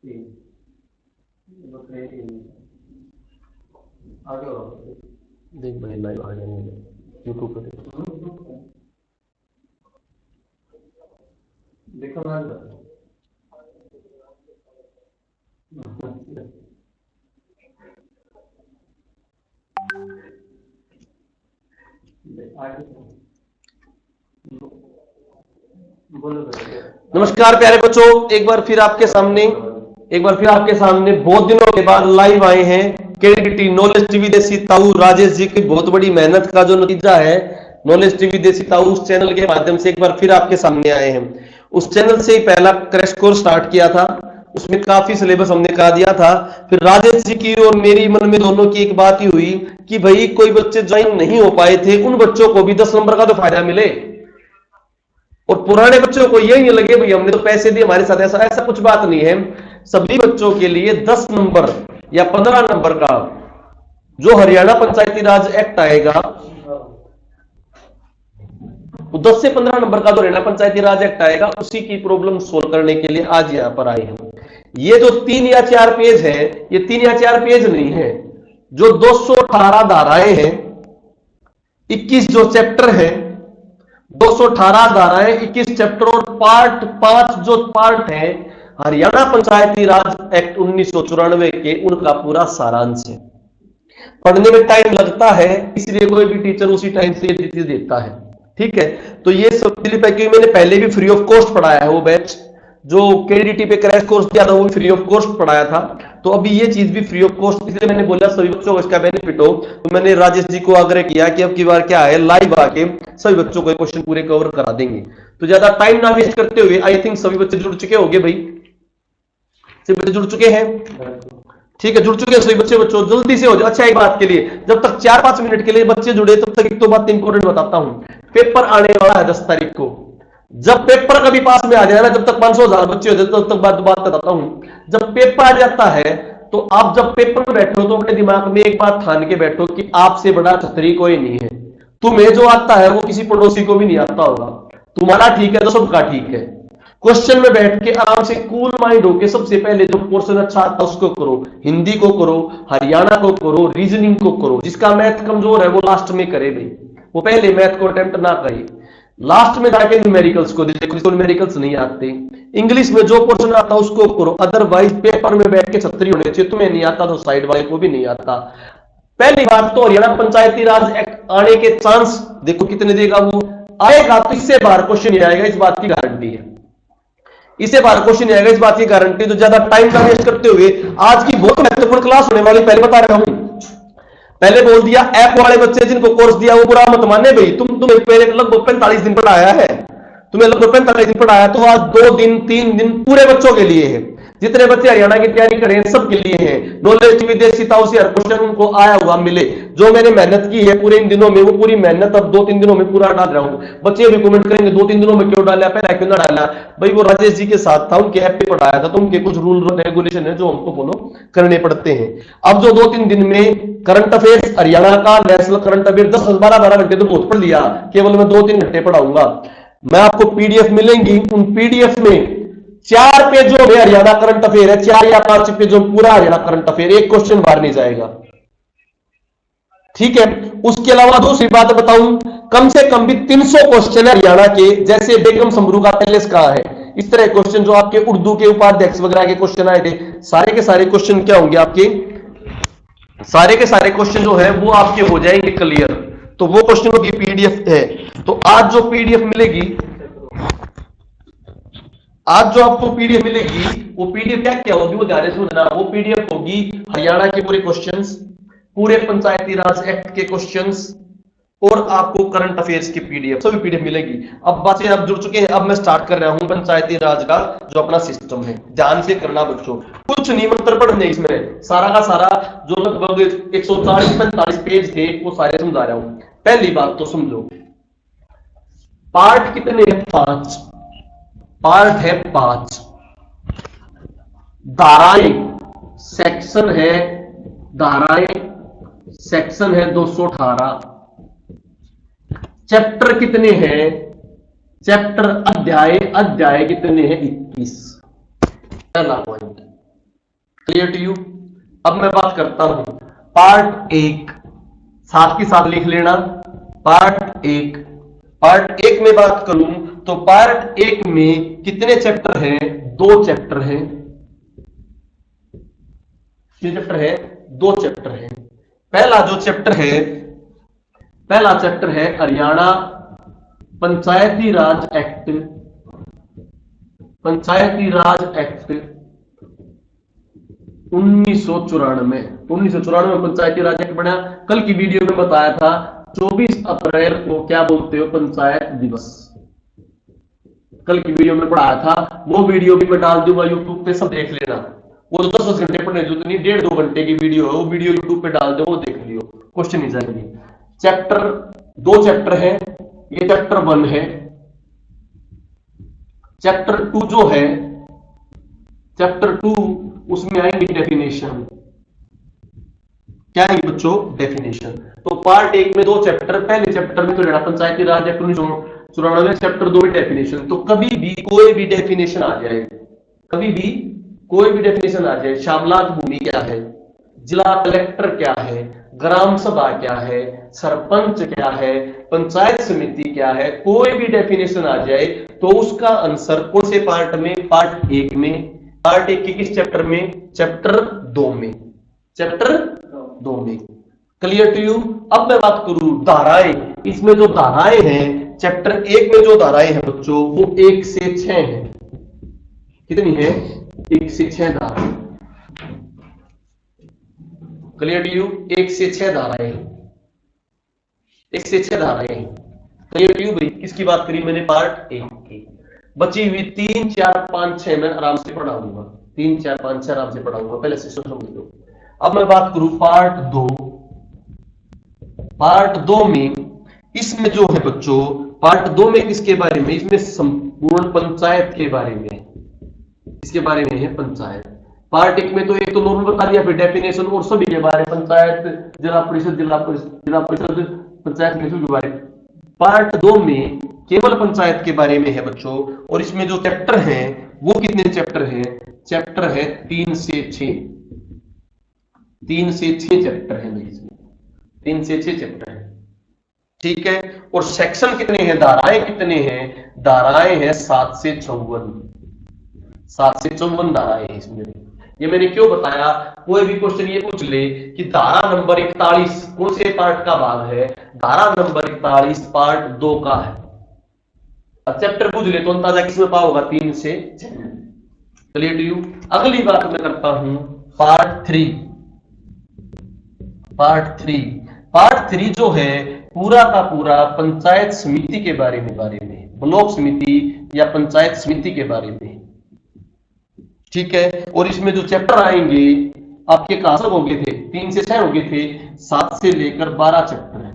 देख भाई लाइव आ जाएंगे यूट्यूब पे देखो ना नमस्कार प्यारे बच्चों, एक बार फिर आपके सामने बहुत दिनों के बाद लाइव आए हैं। केडीटी नॉलेज टीवी देसी ताऊ राजेश जी की बहुत बड़ी मेहनत का जो नतीजा है, नॉलेज टीवी देसी ताऊ उस चैनल के माध्यम से एक बार फिर आपके सामने आए हैं। उस चैनल से ही पहला क्रैश कोर्स स्टार्ट किया था, उसमें काफी सिलेबस हमने करा दिया था। फिर राजेश जी की और मेरी मन में दोनों की एक बात ही हुई कि भाई कोई बच्चे ज्वाइन नहीं हो पाए थे, उन बच्चों को भी 10 नंबर का तो फायदा मिले और पुराने बच्चों को ये नहीं लगे भाई हमने तो पैसे दिए हमारे साथ। ऐसा कुछ बात नहीं है। सभी बच्चों के लिए 10 नंबर या 15 नंबर का जो हरियाणा पंचायती राज एक्ट आएगा, तो 10 से 15 नंबर का जो हरियाणा पंचायती राज एक्ट आएगा उसी की प्रॉब्लम सोल्व करने के लिए आज यहां पर आए हैं। ये जो 3 या 4 पेज है, ये 3 या 4 पेज नहीं है, जो 218 धाराएं हैं, 21 जो चैप्टर है, 218 धाराएं, 21 चैप्टर और पार्ट 5 जो पार्ट है हरियाणा पंचायती राज एक्ट 1994 के, उनका पूरा सारांश है। पढ़ने में टाइम लगता है, इसलिए कोई भी टीचर उसी टाइम से चीज देता है। ठीक है, तो ये सब क्योंकि मैंने पहले भी फ्री ऑफ कॉस्ट पढ़ाया है, वो बैच जो केडीटी पे क्रैश कोर्स किया था वो भी फ्री ऑफ कॉस्ट पढ़ाया था, तो अभी ये चीज भी फ्री ऑफ कॉस्ट, इसलिए मैंने बोला सभी बच्चों को इसका बेनिफिट हो। तो मैंने राजेश जी को आग्रह किया कि अब की बार क्या है, लाइव आके सभी बच्चों को क्वेश्चन पूरे कवर करा देंगे। तो ज्यादा टाइम ना वेस्ट करते हुए, आई थिंक सभी बच्चे जुड़ चुके होंगे भाई, सभी बच्चे जुड़ चुके हैं। ठीक है, जुड़ चुके हैं सभी बच्चों जल्दी से हो जाए। अच्छा, एक बात के लिए जब तक 4-5 मिनट के लिए बच्चे जुड़े, तब तक एक तो बात इंपॉर्टेंट बताता हूं। पेपर आने वाला है 10 तारीख को, जब पेपर कभी पास में आ जाए ना, जब तक 500,000 बच्चे हो जाते तब तक बात बताता हूं। जब पेपर आ जाता है तो आप जब पेपर में बैठो तो अपने दिमाग में एक बात ठान के बैठो कि आपसे बड़ा छतरी कोई नहीं है। तुम्हें जो आता है वो किसी पड़ोसी को भी नहीं आता होगा, तुम्हारा ठीक है तो सबका ठीक है। क्वेश्चन में बैठ के आराम से कूल माइंड होके सबसे पहले जो पोर्शन अच्छा आता है उसको करो, हिंदी को करो, हरियाणा को करो, रीजनिंग को करो। जिसका मैथ कमजोर है वो लास्ट में करे भाई, वो पहले मैथ को अटेम्प्ट ना करे, लास्ट में जाके न्यूमेरिकल्स को देखो, जिसको न्यूमेरिकल्स नहीं आते। इंग्लिश में जो पोर्शन आता है उसको करो, अदरवाइज पेपर में बैठ के छतरी होने चाहिए। तुम्हें नहीं आता तो साइड वाले को भी नहीं आता। पहली बात तो हरियाणा पंचायती राज एक्ट आने के चांस देखो कितने देगा, वो आएगा तो इससे बाहर क्वेश्चन नहीं आएगा, इस बात की गारंटी है। इससे बाहर क्वेश्चन नहीं आएगा, इस बात की गारंटी। तो ज्यादा टाइम ना वेस्ट करते हुए, आज की बहुत महत्वपूर्ण क्लास होने वाली, पहले बता रहा हूं, पहले बोल दिया ऐप वाले बच्चे जिनको कोर्स दिया वो बुरा मत माने भाई। तुम्हें पहले लगभग 45 दिन पढ़ाया है, तुम्हें लगभग 45 दिन पढ़ाया, तो आज 2 दिन 3 दिन पूरे बच्चों के लिए है। जितने बच्चे हरियाणा की तैयारी कर रहे हैं सबके लिए है। नॉलेज विदेशिताओं से हर क्वेश्चन उनको आया हुआ मिले। जो मैंने मेहनत की है पूरे इन दिनों में, वो पूरी मेहनत अब 2-3 दिनों में पूरा डाल रहा हूं। बच्चे भी कमेंट करेंगे 2-3 दिनों में क्यों डाला, पहले क्यों ना डाला। भाई वो राजेश जी के साथ था, उनके ऐप पे पढ़ाया था, तो उनके कुछ रूल रेगुलेशन है जो हमको फॉलो करने पड़ते हैं। अब जो 2-3 दिन में करंट अफेयर्स हरियाणा का नेशनल करंट अफेयर 10-12 घंटे तो बहुत पढ़ लिया, केवल मैं 2-3 घंटे पढ़ाऊंगा। मैं आपको पीडीएफ मिलेंगी, उन पीडीएफ में 4 पेजों में हरियाणा करंट अफेयर है, 4 या 5 पेजों में पूरा हरियाणा करंट अफेयर, एक क्वेश्चन बाहर नहीं जाएगा। ठीक है, उसके अलावा दूसरी बात बताऊं, कम से कम भी 300 क्वेश्चन है हरियाणा के, जैसे बेगम समरू का पैलेस कहां है, इस तरह क्वेश्चन जो आपके उर्दू के उपाध्यक्ष वगैरह के क्वेश्चन आए थे, सारे के सारे क्वेश्चन क्या होंगे आपके, सारे के सारे क्वेश्चन जो है वो आपके हो जाएंगे क्लियर। तो वो क्वेश्चनों की पीडीएफ है। तो आज जो पीडीएफ मिलेगी, आज जो आपको पीडीएफ मिलेगी, वो पीडीएफ क्या क्या होगी वो ध्यान से सुनना। वो पीडीएफ होगी हरियाणा के पूरे क्वेश्चंस, पूरे पंचायती राज एक्ट के क्वेश्चंस और आपको करंट अफेयर्स की पीडीएफ, सभी पीडीएफ मिलेगी। अब बच्चे आप जुड़ चुके हैं, अब मैं स्टार्ट कर रहा हूं पंचायती राज का जो अपना सिस्टम है। ध्यान से करना बच्चों, कुछ नहीं मंत्र पढ़ने इसमें, सारा का सारा जो लगभग 140-45 पेज थे वो सारे समझा रहा हूं। पहली बात तो समझो, पार्ट कितने हैं? 5 पार्ट है, 5 धाराएं सेक्शन है, धाराएं सेक्शन है 218। चैप्टर कितने हैं? चैप्टर अध्याय कितने हैं? 21। पहला पॉइंट, क्लियर टू यू? अब मैं बात करता हूं पार्ट एक, साथ के साथ लिख लेना पार्ट एक। पार्ट एक में बात करूं तो पार्ट एक में कितने चैप्टर हैं? 2 चैप्टर हैं। कितने चैप्टर है? 2 चैप्टर हैं। पहला चैप्टर है हरियाणा पंचायती राज एक्ट। पंचायती राज एक्ट 1994 में पंचायती राज एक्ट बना। कल की वीडियो में बताया था 24 अप्रैल को क्या बोलते हो? पंचायत दिवस। कल की वीडियो में पढ़ाया था, वो वीडियो भी मैं डाल दूंगा यूट्यूब पे, सब देख लेना। वो तो 10 घंटे पढ़ने जो नहीं, 1.5-2 घंटे की वीडियो है, वो वीडियो यूट्यूब पे डाल दो, वो देख लियो, क्वेश्चन ही जाएंगे। चैप्टर 2 चैप्टर है, ये चैप्टर 1 है। चैप्टर 2 जो है, चैप्टर 2 उसमें आएंगे डेफिनेशन। क्या है बच्चों? डेफिनेशन। तो पार्ट 1 में 2 चैप्टर, पहले चैप्टर में तो लेना पंचायती राज एक्ट 1994, चैप्टर 2 में डेफिनेशन। तो कभी भी कोई भी डेफिनेशन आ जाए, कभी भी कोई भी डेफिनेशन आ जाए, श्यामलात भूमि क्या है, जिला कलेक्टर क्या है, ग्राम सभा क्या है, सरपंच क्या है, पंचायत समिति क्या है, कोई भी डेफिनेशन आ जाए तो उसका आंसर कौन से पार्ट में? पार्ट 1 में। पार्ट 1 के किस चैप्टर में? चैप्टर 2 में। चैप्टर 2 में। Clear to you? अब मैं बात करूं धाराएं। इसमें जो धाराएं हैं, चैप्टर 1 में जो धाराएं हैं बच्चों, वो 1 से 6 है। कितनी है? 1 से 6 धाराएं। Clear to you? 1 से 6 धाराएं, 1 से 6 धाराएं। क्लियर टू यू भाई? किसकी बात करी मैंने? पार्ट 1 की। बची हुई 3, 4, 5, 6 मैं आराम से पढ़ाऊंगा। 3, 4, 5, 6 आराम से पढ़ाऊंगा, पहले से समझ लो। अब मैं बात करूं पार्ट 2। पार्ट 2 में, इसमें जो है बच्चों, पार्ट 2 में किसके बारे में? इसमें संपूर्ण पंचायत के बारे में, इसके बारे में है पंचायत। पार्ट 1 में तो एक तो नॉर्मल बता दिया, फिर डेफिनेशन और सभी के बारे में, पंचायत, जिला परिषद, पंचायत समिति के बारे में। पार्ट 2 में केवल पंचायत के बारे में है बच्चों। और इसमें जो चैप्टर हैं वो कितने चैप्टर हैं? चैप्टर है 3 से 6। 3 से 6 चैप्टर है भाई इसमें, 3 से 6 चैप्टर है। ठीक है। और सेक्शन कितने हैं? धाराएं कितने हैं? धाराएं हैं 7 से 54। 7 से 54 धाराएं हैं इसमें। ये मैंने क्यों बताया? कोई भी क्वेश्चन ये पूछ ले कि धारा नंबर 41 कौन से पार्ट का भाग है? धारा नंबर 41 पार्ट 2 का है। अब चैप्टर पूछ ले तो अंदाजा किसमें पाओ होगा? 3 से 6। Clear to you? अगली बात मैं करता हूं पार्ट 3। पार्ट 3 जो है पूरा का पूरा पंचायत समिति के बारे में, ब्लॉक समिति या पंचायत समिति के बारे में। ठीक है। और इसमें जो चैप्टर आएंगे आपके कहां से हो गए थे? 3 से 6 हो गए थे। 7 से लेकर 12 चैप्टर है।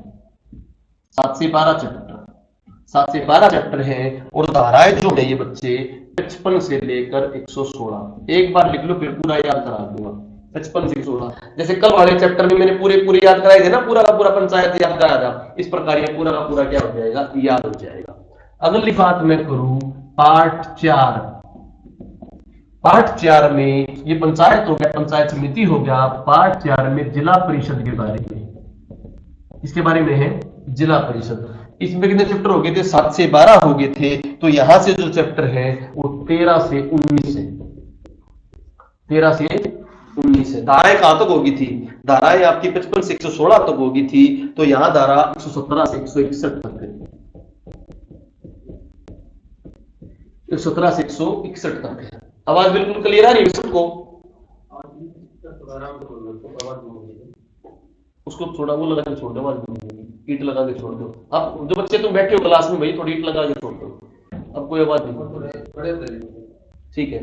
7 से 12 चैप्टर हैं। और धाराएं जो है ये बच्चे 55 से लेकर 116। एक बार लिख लो फिर पूरा याद करा दूंगा। 55 से 116। जैसे कल वाले चैप्टर में मैंने पूरे याद कराए थे ना, पूरा का पूरा पंचायत याद कराया था, इस प्रकार ये पूरा का पूरा क्या हो जाएगा? याद हो जाएगा। अगली बात मैं करूं पार्ट 4। पार्ट 4 में ये पंचायत हो गया, पंचायत समिति हो गया। पार्ट 4 में जिला परिषद के बारे में, इसके बारे में है जिला परिषद। इसमें कितने चैप्टर हो गए थे? 7 से 12 हो गए थे। तो यहां से जो चैप्टर है वो 13 से 19 है। 13 से 19 है। धाराएं कहां तक होगी थी? धाराएं आपकी 55 से 116 तक होगी थी। तो यहां धारा 117 से 161 तक है। 117 से 161 तक है। आवाज बिल्कुल क्लियर आ रही है सबको? उसको थोड़ा वो लगा के छोड़ दो, आवाज ईट लगा के छोड़ दो। अब जो बच्चे तुम बैठे हो क्लास में भाई, थोड़ी ईट लगा के छोड़ दो, अब कोई आवाज नहीं। ठीक है।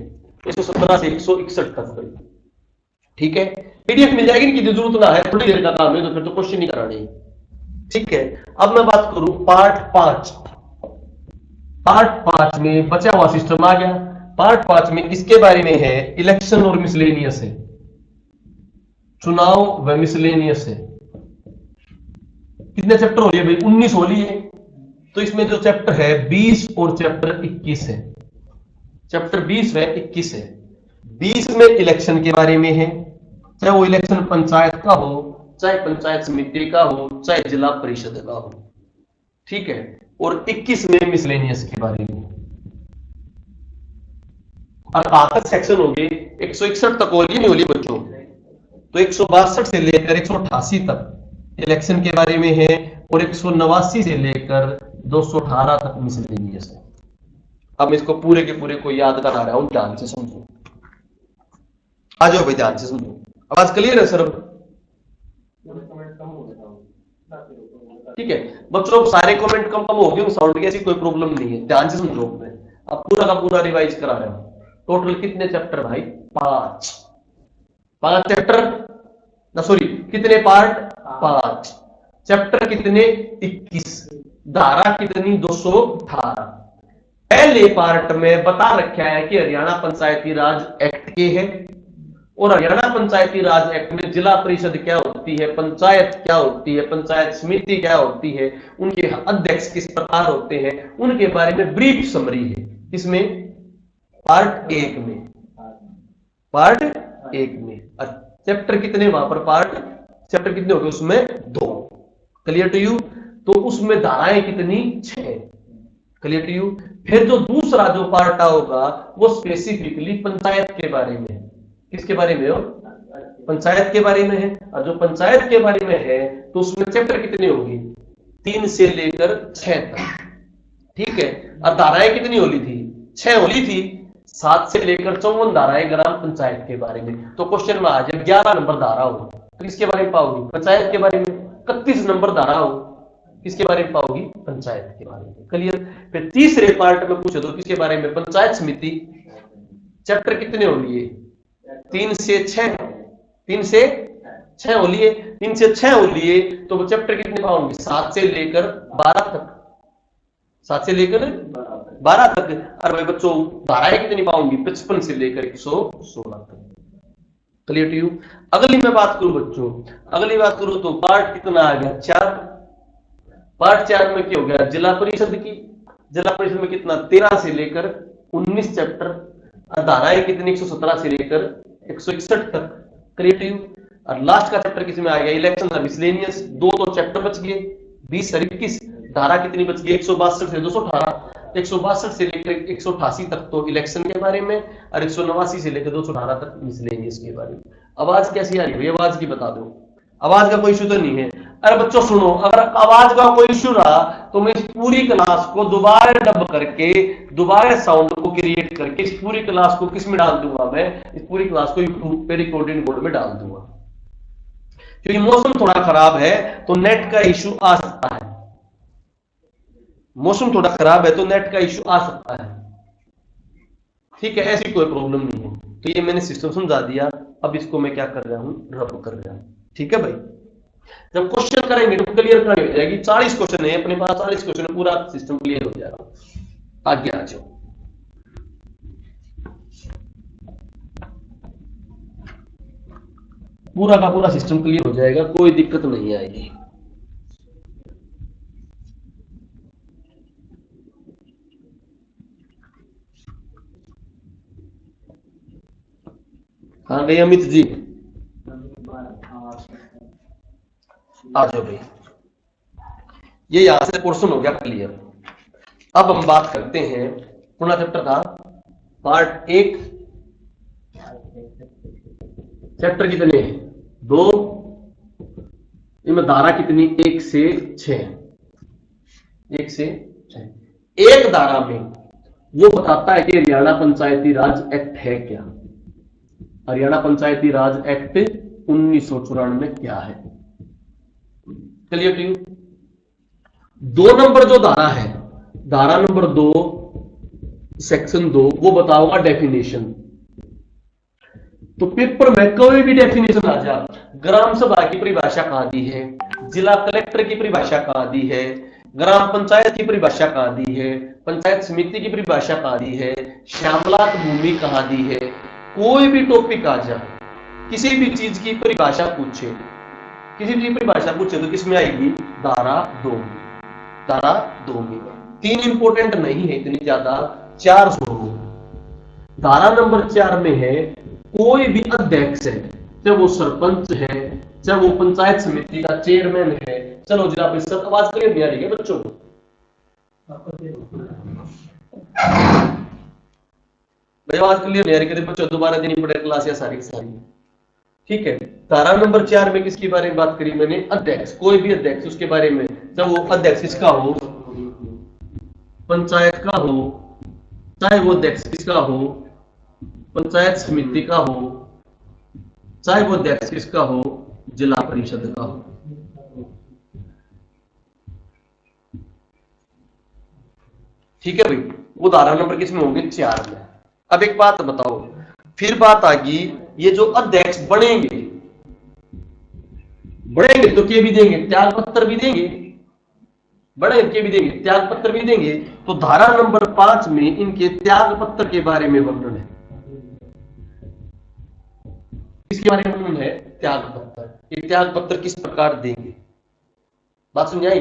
117 से 161 तक भाई। ठीक है। पीडीएफ मिल जाएगी, इनकी जरूरत ना है, थोड़ी देर का काम है तो फिर तो क्वेश्चन नहीं कराने। ठीक है। अब मैं बात करूं पार्ट 5। पार्ट 5 में बचा हुआ सिस्टम आ गया। पार्ट 5 में किसके बारे में है? इलेक्शन और मिसलेनियस है, चुनाव व मिसलेनियस है। कितने चैप्टर हो लिए भाई? 19 हो लिए। तो इसमें जो चैप्टर है 20 और चैप्टर 21 है। चैप्टर 20 व 21 है। 20 में इलेक्शन के बारे में है, चाहे वो इलेक्शन पंचायत का हो, चाहे पंचायत समिति का हो, चाहे जिला परिषद का हो, ठीक है। और 21 में मिसलेनियस के बारे में। और आखिर सेक्शन हो गए 161 तक होली नहीं होली बच्चों, तो 162 से लेकर 188 तक इलेक्शन के बारे में है, और 189 से लेकर 218 तक मिसलेनियस है। अब मैं इसको पूरे के पूरे को याद करा रहा हूं, ध्यान से समझो। आ जाओ भाई, ध्यान से समझो। आवाज क्लियर है सर? ठीक है बच्चों, सारे कमेंट कम कम हो गए, साउंड की ऐसी कोई प्रॉब्लम नहीं है, ध्यान से समझो। मैं अब पूरा का पूरा रिवाइज करा रहा हूं। टोटल कितने चैप्टर भाई? 5 चैप्टर ना, सॉरी कितने पार्ट? 5 चैप्टर कितने? 21। धारा कितनी? 218। पहले पार्ट में बता रखा है कि हरियाणा पंचायती राज एक्ट के है, और हरियाणा पंचायती राज एक्ट में जिला परिषद क्या होती है, पंचायत क्या होती है, पंचायत समिति क्या होती है, उनके अध्यक्ष किस प्रकार होते हैं, उनके बारे में ब्रीफ समरी है। इसमें पार्ट 1 में, पार्ट 1 में। चैप्टर कितने वहां पर? पार्ट चैप्टर कितने हो गए उसमें? 2। Clear to you? तो उसमें धाराएं कितनी? 6। Clear to you? फिर जो दूसरा जो पार्ट होगा वो स्पेसिफिकली पंचायत के बारे में। किसके बारे में हो? पंचायत के बारे में है। और जो पंचायत के बारे में है तो उसमें चैप्टर कितनी होगी? 3 से लेकर 6 तक, ठीक है। और धाराएं कितनी होली थी? 6 होली थी। 7 से लेकर 54 धाराएं ग्राम पंचायत के बारे में। तो क्वेश्चन में आ जाए 11 नंबर धारा हो तो किसके बारे में पाओगी? पंचायत के बारे में। 31 नंबर धारा हो किसके बारे में पाओगी? पंचायत के बारे में। क्लियर? फिर तीसरे पार्ट में पूछे तो किसके बारे में? पंचायत समिति। चैप्टर कितने हो लिए? 3 से 6। 3 से 6 हो लिए। 3 से 6 हो लिए तो वो चैप्टर कितने पाओगे? 7 से लेकर 12 तक। 7 से लेकर 12 तक। और भाई बच्चों धाराएं कितनी पाऊंगी? 55 से लेकर 116 तक। Clear to you? अगली मैं बात करूं बच्चों, अगली बात करूं तो पार्ट कितना आ गया? 4। पार्ट 4 में क्या हो गया? जिला परिषद की। जिला परिषद में कितना? 13 से लेकर 19 चैप्टर। धाराएं कितनी? 117 से लेकर 161 तक। Clear to you? और लास्ट का चैप्टर किसमें आ गया? इलेक्शन और मिसलेनियस। 2 तो चैप्टर बच गए, 20 और 21। धारा कितनी बच गई? 162 से 218। 162 से लेकर 188 तक तो इलेक्शन के बारे में, और 189 से लेकर 218 तक मिसलेनियस के बारे में। आवाज कैसी आ रही है? आवाज की बता दो। आवाज का कोई इशू तो नहीं है? अरे बच्चों सुनो, अगर आवाज का कोई इशू रहा तो मैं इस पूरी क्लास को दोबारा डब करके, दोबारा साउंड को क्रिएट करके इस पूरी क्लास को किस में डाल दूंगा? मैं इस पूरी क्लास को यूट्यूब पे रिकॉर्डिंग बोर्ड में डाल दूंगा। क्योंकि मौसम थोड़ा खराब है तो नेट का इशू आ सकता है। मौसम थोड़ा खराब है तो नेट का इशू आ सकता है, ठीक है। ऐसी कोई प्रॉब्लम नहीं है। तो ये मैंने सिस्टम समझा दिया। अब इसको मैं क्या कर रहा हूं? रब कर रहा हूं, ठीक है भाई। जब क्वेश्चन करेंगे तो क्लियर हो जाएगी। 40 क्वेश्चन है अपने पास, 40 क्वेश्चन पूरा सिस्टम क्लियर हो जाएगा। आगे आ जाओ। पूरा का पूरा सिस्टम क्लियर हो जाएगा, कोई दिक्कत नहीं आएगी। हाँ भाई अमित जी आ जाओ भाई। ये यहां से पोर्शन हो गया क्लियर। अब हम बात करते हैं, पूरा चैप्टर था पार्ट 1। चैप्टर कितने? 2। इनमें धारा कितनी? 1 से 6। 1 से 6। एक धारा में वो बताता है कि हरियाणा पंचायती राज एक्ट है क्या। हरियाणा पंचायती राज एक्ट 1994 क्या है। Clear to you? 2 नंबर जो धारा है, धारा नंबर 2 सेक्शन 2, वो बताओगा डेफिनेशन। तो पेपर में कोई भी डेफिनेशन आ जा, ग्राम सभा की परिभाषा कहां दी है, जिला कलेक्टर की परिभाषा कहां दी है, ग्राम पंचायत की परिभाषा कहां दी है, पंचायत समिति की परिभाषा कहां दी है, श्यामलात भूमि कहां दी है, कोई भी टॉपिक आ जा, किसी भी चीज की परिभाषा पूछे, किसी भी परिभाषा पूछे तो किसमें आएगी? धारा 2 में। धारा 2 में 3 इंपोर्टेंट नहीं है इतनी ज्यादा, 4 छोड़ो। धारा नंबर 4 में है कोई भी अध्यक्ष है, चाहे वो सरपंच है, चाहे वो पंचायत समिति का चेयरमैन है, चलो जिला परिषद, आवाज क्लियर नहीं आ रही है बच्चों को? भाई आवाज क्लियर नहीं आ रही है बच्चों, दोबारा देनी पड़े क्लास या सारी सारी। ठीक है, धारा नंबर 4 में किसके बारे में बात करी मैंने? अध्यक्ष, कोई भी अध्यक्ष, उसके बारे में, जब वो अध्यक्ष किसका हो, पंचायत का हो, चाहे वो अध्यक्ष किसका हो, पंचायत समिति का हो, चाहे वो अध्यक्ष किसका हो, जिला परिषद का हो। ठीक है भाई, वो धारा नंबर किसमें होगी? 4 में। अब एक बात बताओ, फिर बात आ गई, ये जो अध्यक्ष बनेंगे तो क्या भी देंगे? त्याग पत्र भी देंगे, बड़े के भी देंगे, त्याग पत्र भी देंगे। तो धारा नंबर 5 में इनके त्याग पत्र के बारे में वर्णन है। इसके बारे में वर्णन है त्याग पत्र। ये त्याग पत्र किस प्रकार देंगे, बात समझाई?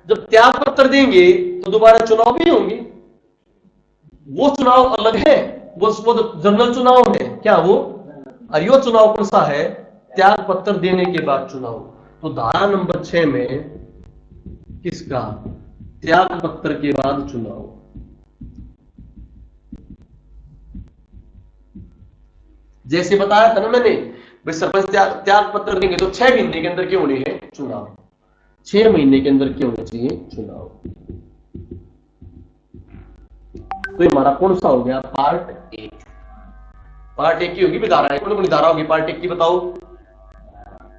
जब त्याग पत्र देंगे तो दोबारा चुनाव भी होंगे। वो चुनाव अलग है, वो जनरल चुनाव है क्या वो? और यो चुनाव कौन सा है? त्याग पत्र देने के बाद चुनाव। तो धारा नंबर 6 में किसका? त्याग पत्र के बाद चुनाव। जैसे बताया था ना मैंने, भाई सरपंच त्याग पत्र देंगे तो 6 महीने के अंदर क्यों होने हैं चुनाव? 6 महीने के अंदर क्यों होने चाहिए चुनाव? तो ये हमारा कौन सा हो गया? पार्ट 1। पार्ट 1 की होगी भी धारा, कौन कौन धारा होगी पार्ट 1 की बताओ?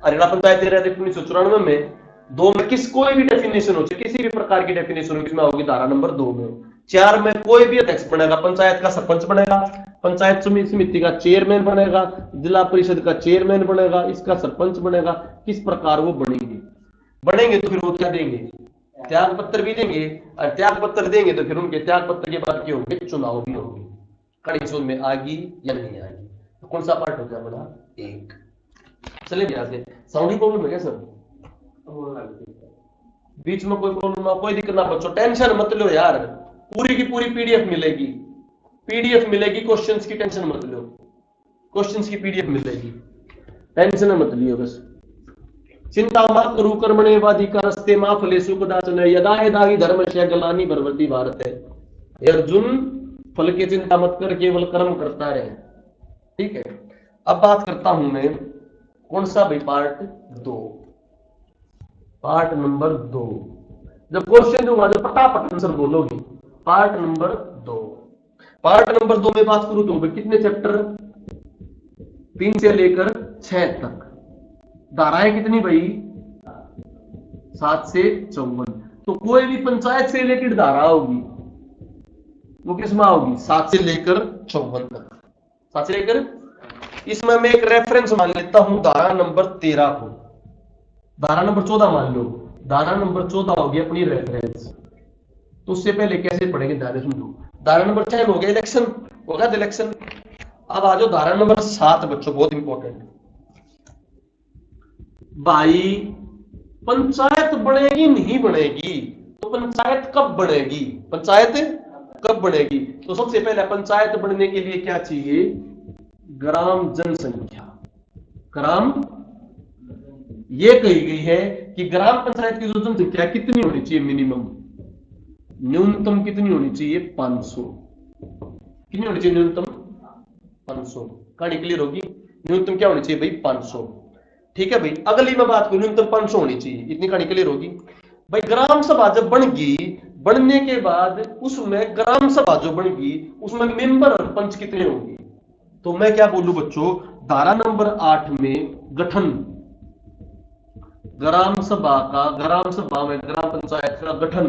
हरियाणा पंचायत 1994 में 2 में किस कोई भी डेफिनेशन हो, किसी भी प्रकार की डेफिनेशन हो, किसमें होगी? धारा नंबर 2 में। 4 में कोई भी अध्यक्ष बनेगा, पंचायत का सरपंच बनेगा, पंचायत समिति का चेयरमैन बनेगा, जिला परिषद का चेयरमैन बनेगा, इसका सरपंच बनेगा। किस प्रकार वो बनेंगे तो फिर वो क्या देंगे? त्याग पत्र भी देंगे। और त्याग पत्र देंगे तो फिर उनके त्याग पत्र के बाद क्या होंगे? चुनाव भी होंगे। कंडीशन में आगी या नहीं आगी? तो कौन सा पार्ट हो गया बड़ा? 1। चले यहां से। साउंड प्रॉब्लम है क्या सर? बीच में कोई प्रॉब्लम ना, कोई दिक्कत ना बच्चों, टेंशन मत लो यार, पूरी की पूरी पीडीएफ मिलेगी, क्वेश्चंस की टेंशन मत लो, क्वेश्चंस की पीडीएफ मिलेगी, टेंशन मत लियो बस। चिंता मत करो कर्मणे वाधिकारस्ते मा फलेषु कदाचन यदा यदा हि धर्मस्य ग्लानि भवति भारत। अर्जुन फल की चिंता मत कर, केवल कर्म करता रहे। ठीक है, अब बात करता हूं मैं कौन सा भाई? पार्ट 2। Part number 2। जब क्वेश्चन दूंगा जब फटाफट आंसर बोलोगे। Part number 2। पार्ट नंबर 2 में बात करूं तो कितने चैप्टर? 3 से लेकर 6 तक। धाराएं कितनी भाई? 7 से 54। तो कोई भी पंचायत से रिलेटेड धारा होगी वो किसमें होगी? 7 से लेकर 54 तक। 7 से लेकर, इसमें मैं एक रेफरेंस मान लेता हूं धारा नंबर 13 को, धारा नंबर 14 मान लो। धारा नंबर 14 होगी अपनी रेफरेंस। तो उससे पहले कैसे पढ़ेंगे ध्यान सुनो। धारा नंबर 6 हो गया इलेक्शन, होगा इलेक्शन। अब आ जाओ धारा नंबर 7 बच्चों, बहुत इंपॉर्टेंट भाई। पंचायत बनेगी नहीं बनेगी? तो पंचायत कब बनेगी? पंचायत कब बनेगी? तो सबसे पहले पंचायत बनने के लिए क्या चाहिए? ग्राम जनसंख्या। ग्राम, ये कही गई है कि ग्राम पंचायत की जो जनसंख्या कितनी होनी चाहिए? मिनिमम, न्यूनतम कितनी होनी चाहिए? 500। कितनी होनी चाहिए न्यूनतम? 500। कहानी क्लियर होगी? न्यूनतम क्या होनी चाहिए भाई? 500। ठीक है भाई, अगली मैं बात करूं, न्यूनतम 500 होनी चाहिए, इतनी कहानी क्लियर होगी भाई। ग्राम सभा जब बन गई, बनने के बाद उसमें ग्राम सभा जो बन गई उसमें मेंबर और पंच कितने होंगे? तो मैं क्या बोलूं बच्चों, धारा नंबर 8 में गठन, ग्राम सभा का, ग्राम सभा में ग्राम पंचायत का गठन,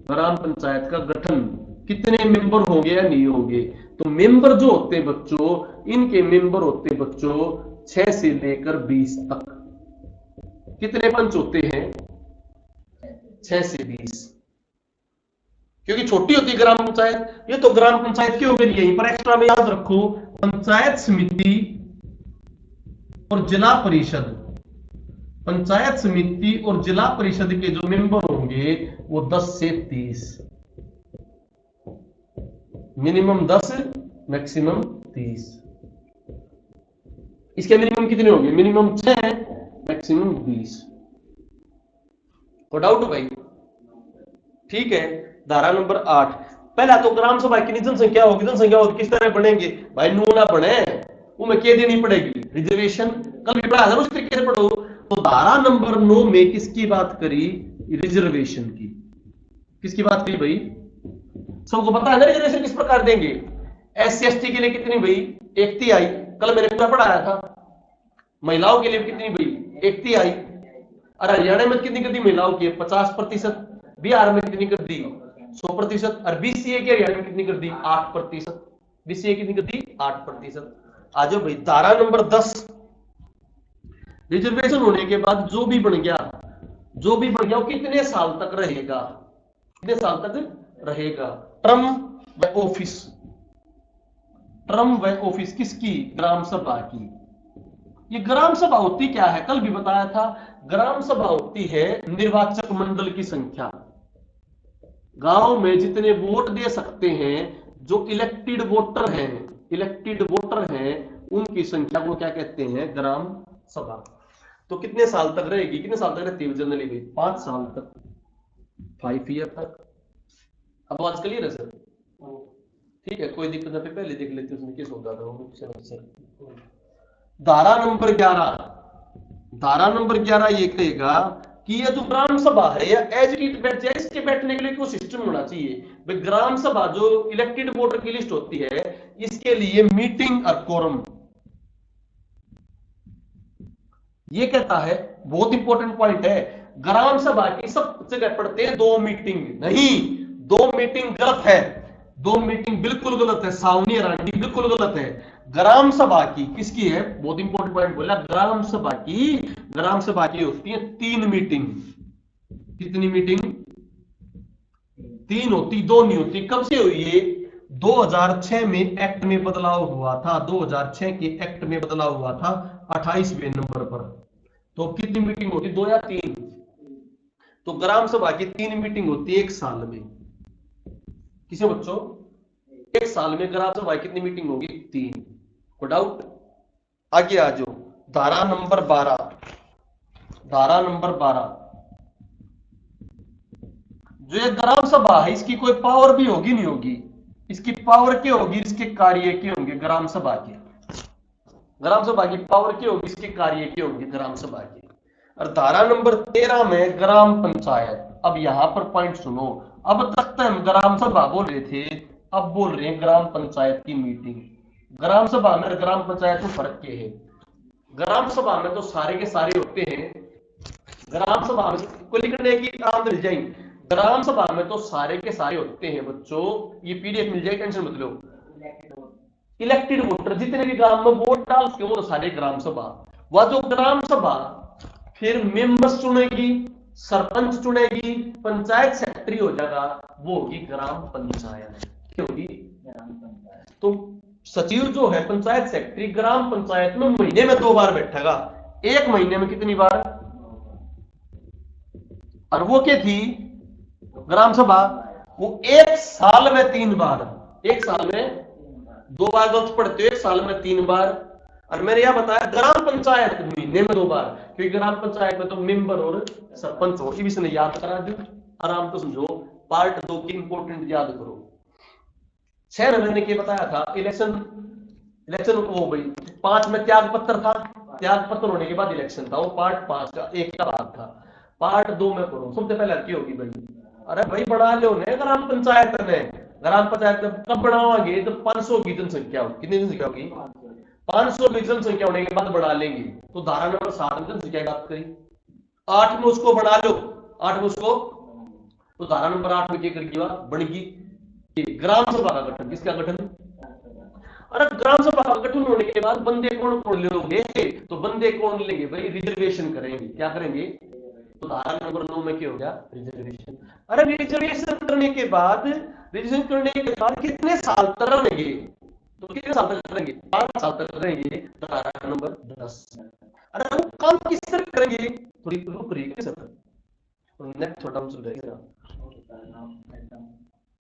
ग्राम पंचायत का गठन कितने मेंबर होंगे या नहीं होंगे? तो मेंबर जो होते बच्चों, इनके मेंबर होते बच्चों 6 से लेकर 20 तक। कितने पंच होते हैं? 6 से 20, क्योंकि छोटी होती है ग्राम पंचायत। ये तो ग्राम पंचायत की हो गई, यहीं पर एक्स्ट्रा में याद रखो, पंचायत समिति और जिला परिषद, पंचायत समिति और जिला परिषद के जो मेंबर होंगे वो 10 से 30, मिनिमम 10 मैक्सिमम 30। इसके मिनिमम कितने होंगे? मिनिमम 6 है, मैक्सिमम 20। को डाउट हो भाई? ठीक है। धारा नंबर 8, पहला तो ग्राम सभा की जनसंख्या होगी, जनसंख्या होगी किस तरह बनेंगे भाई? नूना बने वो में क्या देनी पड़ेगी? रिजर्वेशन। कल भी पढ़ा था उस तरीके से पढ़ो। तो धारा नंबर 9 में किसकी बात करी? रिजर्वेशन की। किसकी बात करी भाई? सबको पता है ना रिजर्वेशन किस प्रकार देंगे? SC ST के लिए कितनी भाई? 1/3। कल मैंने पूरा पढ़ाया था। महिलाओं के लिए कितनी भाई? 1/3। और हरियाणा में कितनी कर दी महिलाओं की? 50%। बिहार में कितनी कर दी? 100%। और BCA के हरियाणा में कितनी कर दी? 8%। BCA कितनी कर दी? 8%। आ जाओ भाई धारा नंबर 10। रिजर्वेशन होने के बाद जो भी बन गया, जो भी बन गया वो कितने साल तक रहेगा? कितने साल तक रहेगा? टर्म व ऑफिस। टर्म व ऑफिस किसकी? ग्राम सभा की। ये ग्राम सभा होती क्या है? कल भी बताया था। ग्राम सभा होती है निर्वाचक मंडल की संख्या। गांव में जितने वोट दे सकते हैं, जो इलेक्टेड वोटर हैं, इलेक्टेड वोटर हैं, उनकी संख्या को क्या कहते हैं? ग्राम सभा। तो कितने साल तक रहेगी? कितने साल तक रहती है जनरली भाई? 5 साल तक, 5 ईयर तक। अब आज क्लियर है सर? ठीक है, कोई दिक्कत नहीं, पहले देख लेते उसमें किस होगा सर। धारा नंबर 11, धारा नंबर 11 ये कहेगा कि ये जो ग्राम सभा है या एज इट बैठ जाए, इसके बैठने के लिए कोई सिस्टम होना चाहिए भाई। ग्राम सभा जो इलेक्टेड वोटर की लिस्ट होती है, इसके लिए मीटिंग और कोरम। ये कहता है, बहुत इंपॉर्टेंट पॉइंट है, ग्राम सभा की सब जगह पढ़ते हैं 2 मीटिंग। नहीं, 2 मीटिंग गलत है। 2 मीटिंग बिल्कुल गलत है, सावनी रांडी बिल्कुल गलत है। ग्राम सभा की किसकी है? बहुत इंपॉर्टेंट पॉइंट बोला, ग्राम सभा की। ग्राम सभा की होती है 3 मीटिंग। कितनी मीटिंग? 3 होती, 2 नहीं होती। कब से हुई है? 2006 में एक्ट में बदलाव हुआ था। 2006 के एक्ट में बदलाव हुआ था 28वें नंबर पर। तो कितनी मीटिंग होती? 2 या 3? तो ग्राम सभा की 3 मीटिंग होती है 1 साल में। किसे बच्चों? 1 साल में ग्राम सभा कितनी मीटिंग होगी? 3। को डाउट? आगे आ जाओ। धारा नंबर 12, धारा नंबर 12, जो ये ग्राम सभा है इसकी कोई पावर भी होगी? नहीं होगी। इसकी पावर क्या होगी? इसके कार्य क्या होंगे ग्राम सभा के? ग्राम सभा की पावर क्या होगी? इसके कार्य क्या होंगे ग्राम सभा के? और धारा नंबर 13 में ग्राम पंचायत। अब यहां पर पॉइंट सुनो। अब तक तो हम ग्राम सभा बोल रहे थे, अब बोल रहे हैं ग्राम पंचायत की मीटिंग। ग्राम सभा में ग्राम पंचायत में फर्क क्या है? ग्राम सभा में तो सारे के सारे होते हैं। ग्राम सभा में को लिखने की काम मिल जाएंगे। ग्राम सभा में तो सारे के सारे होते हैं बच्चों। ये PDF मिल जाएगी, टेंशन मत लो। इलेक्टेड वोटर जितने भी ग्राम में वोट डाल के, वो तो सारे ग्राम सभा। वह जो ग्राम सभा फिर मेंबर्स चुनेगी, सरपंच चुनेगी, पंचायत सेक्रेटरी हो जाएगा, वो होगी ग्राम पंचायत। क्या होगी? तो सचिव जो है पंचायत सेक्रेटरी ग्राम पंचायत में महीने में 2 बार बैठेगा। 1 महीने में कितनी बार? और वो क्या थी ग्राम सभा? वो 1 साल में 3 बार। 1 साल में 2 बार गलत पढ़ते हो, 1 साल में 3 बार। और मैंने यह बताया ग्राम पंचायत महीने में 2 बार, क्योंकि ग्राम पंचायत में तो मेंबर और सरपंच हो। ये भी याद करा दो, आराम तो समझो। पार्ट 2 की इंपोर्टेंट याद करो। 6 में मैंने क्या बताया था? इलेक्शन, इलेक्शन वो भाई 5 में त्याग पत्र था। त्याग पत्र होने के बाद इलेक्शन था। वो पार्ट 5 का 1 का भाग था। पार्ट 2 में पढ़ो। सबसे पहले क्या होगी भाई? अरे भाई बढ़ा लो ने ग्राम पंचायत में। ग्राम पंचायत कब बढ़ावांगे? तो 500 की जनसंख्या होगी। कितनी जनसंख्या होगी? 500 की जनसंख्या होने के बाद बढ़ा लेंगे। तो धारा नंबर 7 में जनसंख्या की बात करी, 8 में उसको बढ़ा लो। 8 में उसको, तो धारा नंबर 8 में क्या करेगी? बढ़ेगी ग्राम सभा का गठन। किसका गठन? अरे ग्राम सभा का गठन होने के बाद बंदे कौन कौन लोगे? तो बंदे कौन लेंगे भाई? रिजर्वेशन करेंगे। क्या करेंगे? तो धारा नंबर 9 में क्या हो गया? रिजर्वेशन। अरे रिजर्वेशन करने के बाद, रिजर्वेशन करने के बाद कितने साल तक रहेंगे? तो कितने साल तक रहेंगे? 5 साल तक रहेंगे। धारा नंबर 10। अरे वो काम किस तरह करेंगे? थोड़ी रुक रही है सर, नेट थोड़ा डाउन चल रहा है,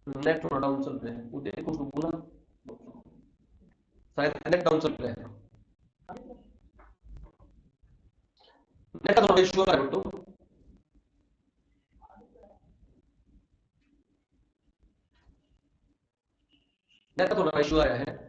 नेट थोड़ा डाउन चल रहा है। वो देखो तो पूरा शायद नेट डाउन चल रहा है, नेट का थोड़ा इश्यू है तो नेट का थोड़ा इश्यू आया है।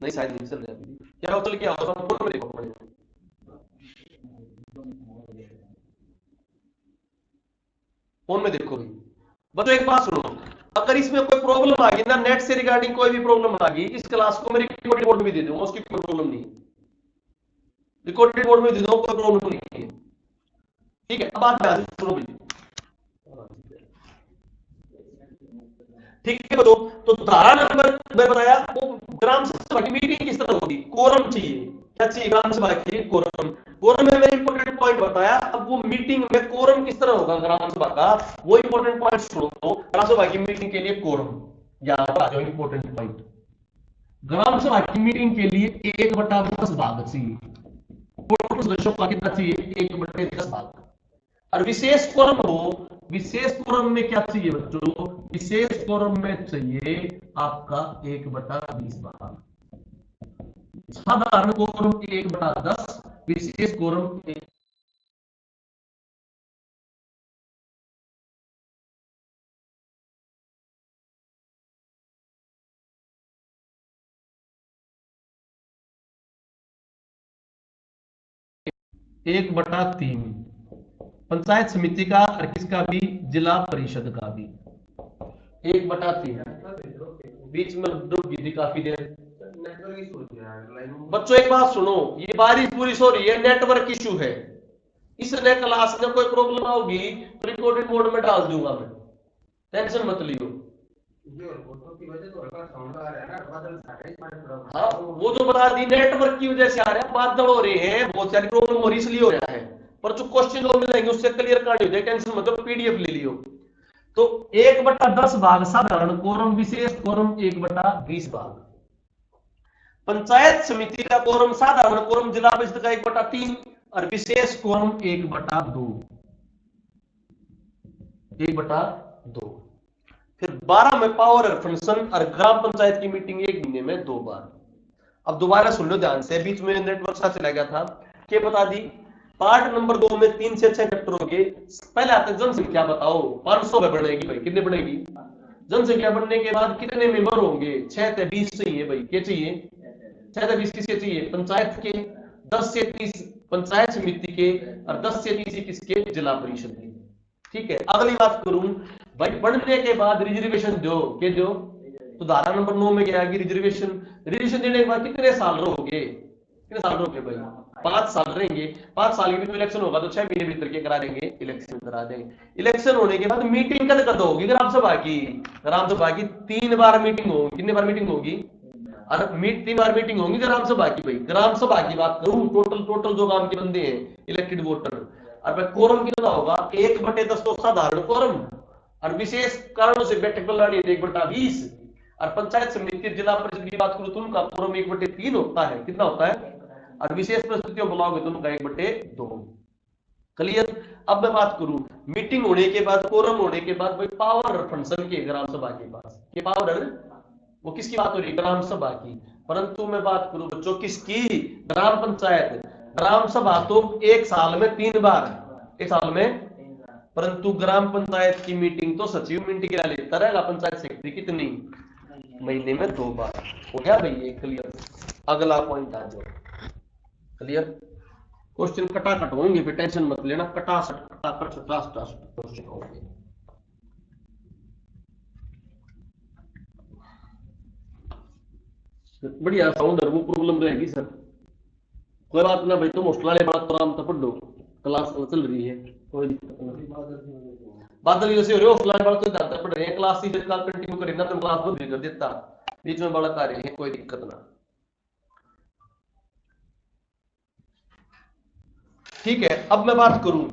नहीं शायद नहीं चल रहा अभी, क्या हो चल क्या हो, फोन में देखो पड़ेगा। फोन में देखो भाई। बच्चों एक बात सुनो, अगर इसमें कोई प्रॉब्लम आ गई ना, नेट से रिगार्डिंग कोई भी प्रॉब्लम आ गई, इस क्लास को मैं रिकॉर्डेड बोर्ड में दे दूंगा, उसकी कोई प्रॉब्लम नहीं, रिकॉर्डेड बोर्ड में दे दूंगा, कोई प्रॉब्लम नहीं है। ठीक है, अब बात ध्यान से सुनो भाई। ठीक है बच्चों, तो धारा नंबर मैं बताया वो ग्राम सभा की मीटिंग किस तरह होगी, कोरम चाहिए, क्या चाहिए, ग्राम सभा के लिए कोरम। कोरम में मैंने इंपॉर्टेंट पॉइंट बताया, अब वो मीटिंग में कोरम किस तरह होगा ग्राम सभा का, वो इंपॉर्टेंट पॉइंट सुनो। ग्राम सभा की मीटिंग के लिए कोरम, यहां पर आ जाओ इंपॉर्टेंट पॉइंट। ग्राम सभा की मीटिंग के लिए 1/10 भाग चाहिए, टोटल सदस्यों का कितना चाहिए, 1/10 भाग। और विशेष कोरम हो, विशेष कोरम में क्या चाहिए बच्चों, विशेष कोरम में चाहिए आपका 1/20 भाग। साधारण कोरम 1/10, विशेष कोरम 1/3। पंचायत समिति का और किसका भी, जिला परिषद का भी 1/3। बीच में रुक गई थी काफी देर। बच्चों एक बात सुनो, ये बारिश पूरी हो रही है, नेटवर्क इश्यू है, इसलिए क्लास में कोई प्रॉब्लम होगी तो रिकॉर्डेड मोड में डाल दूंगा मैं, टेंशन मत लियो। हाँ वो जो बता दी, नेटवर्क की वजह से आ रहा है, बादल हो रहे हैं, बहुत सारी प्रॉब्लम हो रही इसलिए हो रहा है, पर जो क्वेश्चन जो मिलेंगे उससे क्लियर कहानी हो जाए, टेंशन मतलब पीडीएफ ले लियो। तो 1/10 भाग साधारण कोरम, विशेष कोरम 1/20 भाग। पंचायत समिति का कोरम साधारण कोरम, जिला परिषद का 1/3 और विशेष कोरम 1/2, 1/2। फिर 12 में पावर फंक्शन और ग्राम पंचायत की मीटिंग 1 महीने में 2 बार। अब दोबारा सुन लो ध्यान से, बीच में नेटवर्क सा चला गया था, क्या बता दी, पार्ट नंबर 2 में 3 से 6 चैप्टर हो गए। पहले आते जनसंख्या बताओ, 500 में बढ़ेगी भाई, कितने बढ़ेगी, जनसंख्या बढ़ने के बाद कितने मेंबर होंगे, 6 से 20 चाहिए भाई, क्या चाहिए, 6 से 20 किसके चाहिए, पंचायत के, 10 से 30 पंचायत समिति के और 10 से 30 किसके, जिला परिषद के। ठीक है, अगली बात करूं भाई, बढ़ने के बाद रिजर्वेशन दो, के दो, तो धारा नंबर 9 में क्या आएगी, रिजर्वेशन। रिजर्वेशन देने के बाद कितने साल रहोगे, कितने साल रहोगे भाई, 5 साल रहेंगे। 5 साल के भी इलेक्शन होगा तो 6 महीने भीतर के करा देंगे, इलेक्शन करा देंगे। इलेक्शन होने के बाद मीटिंग कद होगी ग्राम सभा की, ग्राम सभा की 3 बार मीटिंग होगी, कितनी बार मीटिंग होगी, और 3 बार मीटिंग होगी ग्राम सभा की भाई। ग्राम सभा की बात करूं, टोटल जो गांव के बंदे हैं इलेक्टेड वोटर, और भाई कोरम कितना होगा, 1/10 तो साधारण कोरम, और विशेष कारणों से बैठक बुलानी है 1/20, और पंचायत समिति जिला परिषद की बात करूं तो उनका कोरम 1/3 होता है, कितना होता है, और विशेष परिस्थितियों बुलाओगे तो उनका 1/2। क्लियर। अब मैं बात करूं मीटिंग होने के बाद, कोरम होने के बाद भाई पावर फंक्शन के ग्राम सभा के पास, ये पावर, वो किसकी बात हो रही है, ग्राम सभा की। परंतु मैं बात करूं बच्चों किसकी, ग्राम पंचायत। ग्राम सभा तो 1 साल में 3 बार, 1 साल में, परंतु ग्राम पंचायत की मीटिंग तो सचिव मीटिंग लेता रहेगा, पंचायत सेक्रेटरी कितनी, महीने में 2 बार। हो गया भाई ये क्लियर। अगला पॉइंट आ जाओ, क्लियर। क्वेश्चन कटाकट होंगे, फिर टेंशन मत लेना, कटासट कटाकट क्वेश्चन होंगे। बढ़िया साउंड है, वो प्रॉब्लम रहेगी सर, कोई बात ना भाई, तुम हॉस्टल वाले बात तो आराम से पढ़ लो, क्लास चल रही है, कोई दिक्कत नहीं। बादल जैसे हो रहे हो, हॉस्टल वाले बात तो ज्यादा पढ़ रहे हैं, क्लास सीधे काल कंटिन्यू करें ना, तुम क्लास बंद भी कर देता, बीच में बालक आ रहे हैं, कोई दिक्कत ना। ठीक है, अब मैं बात करूं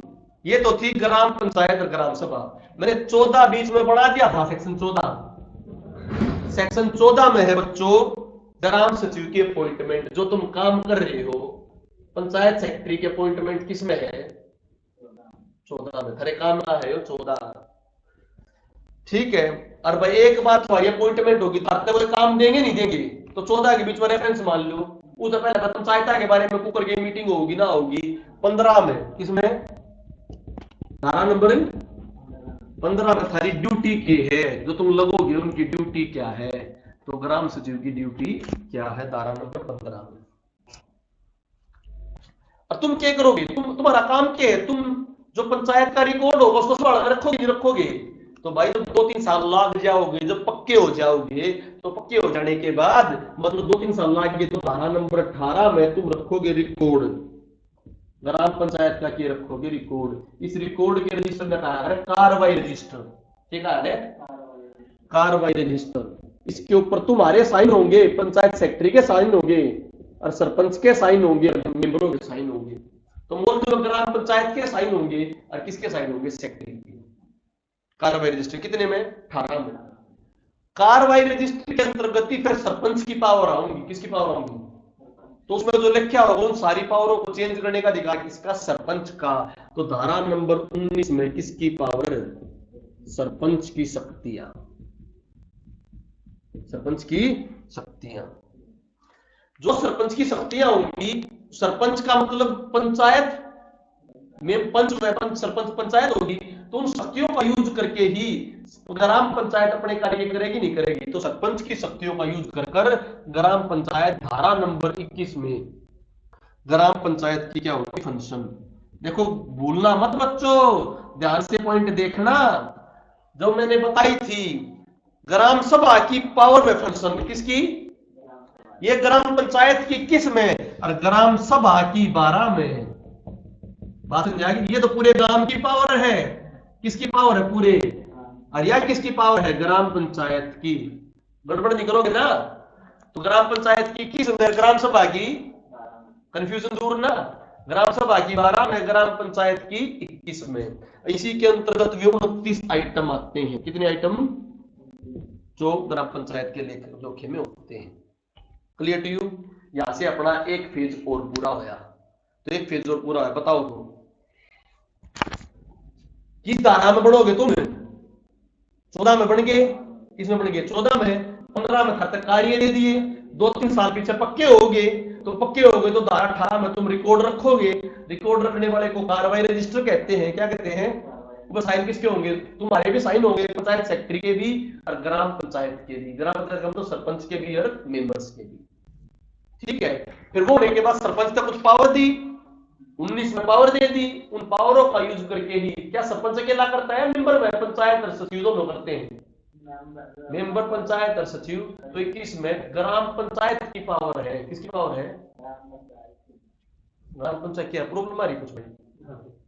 ये तो थी ग्राम पंचायत और ग्राम सभा। मैंने 14 बीच में बढ़ा दिया था, सेक्शन 14। सेक्शन 14 में है बच्चों ग्राम सचिव की अपॉइंटमेंट। जो तुम काम कर रहे हो पंचायत सेक्रेटरी के अपॉइंटमेंट किस में है? 14 में। खरे काम का है 14। ठीक है। और भाई एक बात तुम्हारी अपॉइंटमेंट होगी तो आपको कोई काम देंगे नहीं देंगे, तो 14 के बीच में रेफरेंस मान लो। उससे पहले पंचायत के बारे में कुकर की मीटिंग होगी ना होगी 15 में। किसमें? धारा नंबर 15 में थारी ड्यूटी की है, जो तुम लगोगे उनकी ड्यूटी क्या है। तो ग्राम सचिव की ड्यूटी क्या है धारा नंबर 15 में। और तुम क्या करोगे? तुम्हारा काम क्या है? तुम जो पंचायत का रिकॉर्ड होगा उसको संभाल कर रखोगे नहीं रखोगे? तो भाई जब 2-3 साल लग जाओगे, जब पक्के हो जाओगे, तो पक्के हो जाने के बाद मतलब 2-3 साल लगे तो धारा नंबर 18 में तुम रखोगे रिकॉर्ड। ग्राम पंचायत का क्या रखोगे? रिकॉर्ड। इस रिकॉर्ड के रजिस्टर में कहा है कार्रवाई रजिस्टर। ठीक है, कार्रवाई रजिस्टर। इसके ऊपर तुम्हारे साइन होंगे, पंचायत सेक्रेटरी के साइन होंगे और सरपंच के साइन होंगे, मेंबरों के साइन होंगे। तो मोल जो ग्राम पंचायत के साइन होंगे और किसके साइन होंगे? सेक्रेटरी के। कार्रवाई रजिस्टर कितने में? 18 में। कार्रवाई रजिस्टर के अंतर्गत ही फिर सरपंच की पावर आऊंगी। किसकी पावर आऊंगी? तो उसमें जो लिखा होगा उन सारी पावरों को चेंज करने का अधिकार किसका? सरपंच का। तो धारा नंबर 19 में किसकी पावर? सरपंच की शक्तियां। सरपंच की शक्तियां। जो सरपंच की शक्तियां होंगी, सरपंच का मतलब पंचायत में पंच सरपंच पंचायत होगी, तो उन शक्तियों का यूज करके ही ग्राम पंचायत अपने कार्य करेगी नहीं करेगी। तो सरपंच की शक्तियों का यूज कर ग्राम पंचायत धारा नंबर 21 में ग्राम पंचायत की क्या होगी? फंक्शन। देखो भूलना मत बच्चों, ध्यान से पॉइंट देखना। जो मैंने बताई थी ग्राम सभा की पावर में फंक्शन किसकी? ये ग्राम पंचायत की किस में और ग्राम सभा की 12 में। बात समझ आ गई? ये तो पूरे ग्राम की पावर है। किसकी पावर है? पूरे। और यह किसकी पावर है? ग्राम पंचायत की। गड़बड़ नहीं करोगे ना? तो ग्राम पंचायत की किस में? ग्राम सभा की। कंफ्यूजन दूर ना। ग्राम सभा की 12 में, ग्राम पंचायत की 21 में। इसी के अंतर्गत भी 29 आइटम आते हैं। कितने आइटम? जो ग्राम पंचायत के लेखक जोखे में होते हैं। Clear to you? यहां से अपना एक फेज और पूरा होया। तो एक फेज और पूरा है, बताओ तो किस धारा में बढ़ोगे तुम? 14 में बढ़ गए, इसमें बढ़ गए 14 में। 15 में खाते कार्य दे दिए, 2-3 साल पीछे पक्के हो गए। तो पक्के हो गए तो धारा 18 में तुम रिकॉर्ड रखोगे। रिकॉर्ड रखने वाले को कार्रवाई रजिस्टर कहते हैं। क्या कहते हैं? वो साइन किसके होंगे? तुम्हारे भी साइन होंगे, पंचायत सेक्रेटरी के भी और ग्राम पंचायत के भी। ग्राम पंचायत का मतलब सरपंच के भी और मेंबर्स के भी। ठीक है। फिर वो होने के बाद सरपंच तक कुछ पावर दी, 19 में पावर दे दी। उन पावरों का यूज करके ही क्या सरपंच अकेला करता है? मेंबर में पंचायत और सचिव दोनों करते हैं। मेंबर पंचायत और सचिव। तो 21 में ग्राम पंचायत की पावर है। किसकी पावर है? ग्राम पंचायत। क्या प्रॉब्लम आ रही कुछ भाई?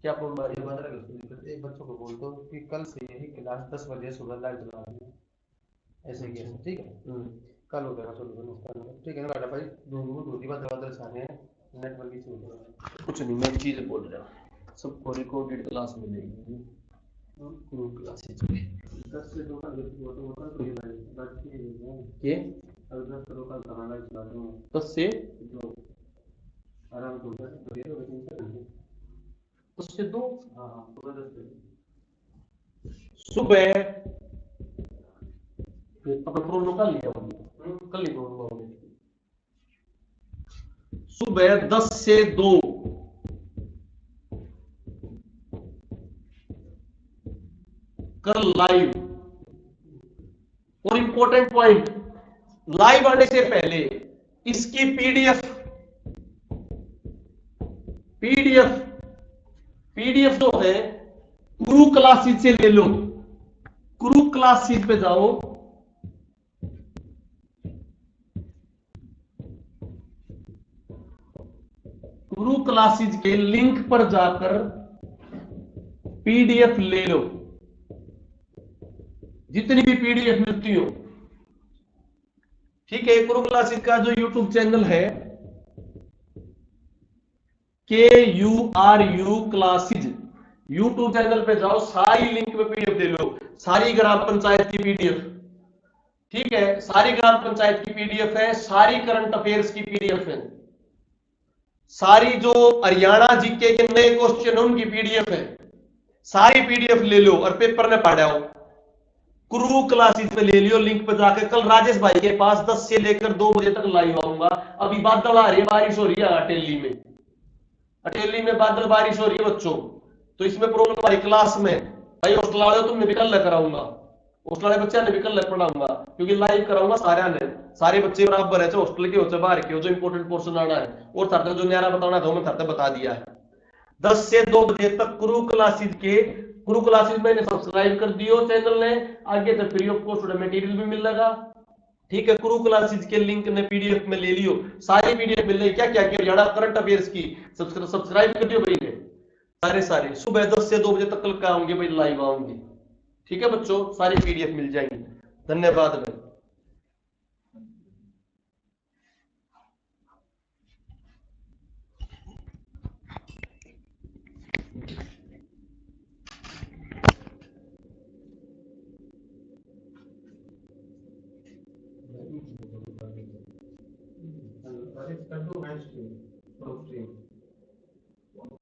क्या प्रॉब्लम आ रही है? एक बच्चों को बोल दो कि कल से यही क्लास 10 बजे सुबह लाइट जला देंगे, ऐसे कैसे? ठीक है, कल हो जाएगा सोल्यूशन। ठीक है ना बेटा भाई? दूसरी बात बदल सारे नेटवर्क इशू हो जाएगा। कुछ नहीं, मैं चीज बोल रहा हूँ। सबको रिकॉर्डेड क्लास मिलेगी, ग्रुप क्लासेज में। 10 से 2 का ये 10 से 2 का कराना चला दूंगा। 10 से 2 आराम से 10 से 2 हाँ सुबह 10 बजे। सुबह अपना प्रोग्राम कर लिया होगी, कल ही प्रोग्राम होगी। सुबह 10 से 2 कल लाइव। और इंपॉर्टेंट पॉइंट, लाइव आने से पहले इसकी पीडीएफ पीडीएफ जो है गुरु क्लासेज से ले लो। गुरु क्लासेज पे जाओ, गुरु क्लासेज के लिंक पर जाकर पीडीएफ ले लो, जितनी भी पीडीएफ मिलती हो। ठीक है। गुरु क्लासेज का जो यूट्यूब चैनल है KURU क्लासेज, यूट्यूब चैनल पे जाओ, सारी लिंक में पीडीएफ ले लो, सारी ग्राम पंचायत की पीडीएफ, ठीक है, सारी ग्राम पंचायत की पीडीएफ है, सारी करंट अफेयर्स की पीडीएफ है, सारी जो हरियाणा जीके के नए क्वेश्चन है उनकी पीडीएफ है, सारी पीडीएफ ले लो और पेपर में पढ़ाओ। क्रू क्लासेस में ले लियो, लिंक पे जाकर। कल राजेश भाई के पास 10 से लेकर 2 बजे तक लाइव आऊंगा। अभी बादल आ रही है, बारिश हो रही है अटेली में, अटेली में बादल बारिश हो रही है बच्चों, तो इसमें प्रॉब्लम हमारी क्लास में। भाई हॉस्टल वाले तुमने भी कल कराऊंगा, हॉस्टल वाले बच्चे ने भी कल पढ़ाऊंगा, क्योंकि लाइव कराऊंगा सारे ने, सारे बच्चे बराबर है, चाहे हॉस्टल के हो चाहे बाहर के हो, जो इंपॉर्टेंट पोर्शन आना है और था जो न्यारा बताना था मैं था बता दिया है। 10 से 2 बजे तक गुरु क्लासेस के, गुरु क्लासेस मैंने सब्सक्राइब कर दियो चैनल ने, आगे तो फ्री ऑफ कॉस्ट मटेरियल भी मिल लगा, ठीक है। गुरु क्लासेस के लिंक ने पीडीएफ में ले लियो, सारी पीडीएफ मिल रही, क्या क्या किया हरियाणा करंट अफेयर्स की सब्सक्राइब कर दियो भाई ने, सारे सारे सुबह 10 से 2 बजे तक कल का आऊंगे भाई, लाइव आऊंगी, ठीक है बच्चों, सारी पीडीएफ मिल जाएंगी। धन्यवाद भाई। कर दो मैच